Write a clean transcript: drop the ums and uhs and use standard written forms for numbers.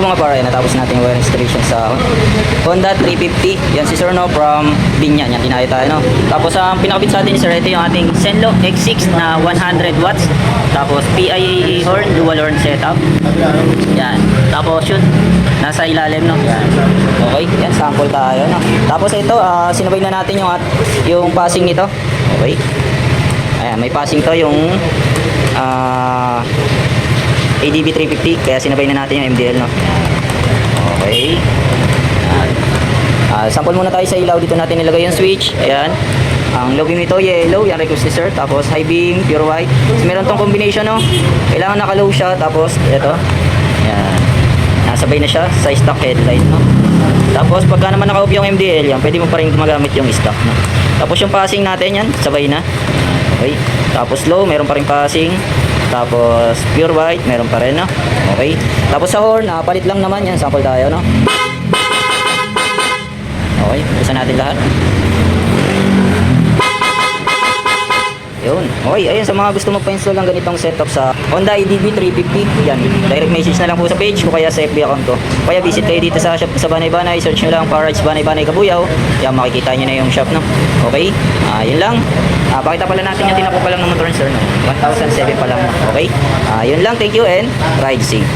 Hello mga pare, natapos natin yung wire installation sa Honda 350. Yan si Sir no, from Binyan. Yan, tinayo tayo no. Tapos ang pinakabit sa atin sir, ito yung ating Zenlo X6 na 100 watts. Tapos PIAA horn, dual horn setup. Yan. Tapos yun, nasa ilalim no. Yan. Okay, yan, sample tayo no. Tapos ito, sinabay na natin yung passing nito. Okay. Ayan, may passing to yung ADB 350, kaya sinabay na natin yung MDL no. Okay. Sample muna tayo sa ilaw. Dito natin nilagay yung switch. Ayan. Ang low beam nito yellow, yan request ni sir. Tapos high beam, pure white. So, meron tong combination no. Kailangan naka-low siya. Tapos ito. Ayan. Nasabay na siya sa stock headlight no. Tapos pagka naman naka-off yung MDL, yan, pwede mo pa rin gumagamit yung stock no. Tapos yung passing natin yan, sabay na. Okay. Tapos low, meron pa rin passing. Tapos pure white, meron pa rin no. Okay. Tapos sa horn, palit lang naman yan. Sample tayo no. Okay, usan natin lahat. Yun. Okay, ayun sa mga gusto magpa-install ng ganitong setup sa Honda ADB 350, yan. Direct message na lang po sa page ko kaya sa FB account ko. Kaya visit kayo dito sa shop sa Banay-Banay, search nyo lang Parrights Banay-Banay Kabuyaw. Yan, makikita nyo na yung shop no. Okay? Yun lang. Pakita pala natin yung tinapo pa lang ng motor sir no. 1,007 pa lang. Okay? Yun lang, thank you and ride safe.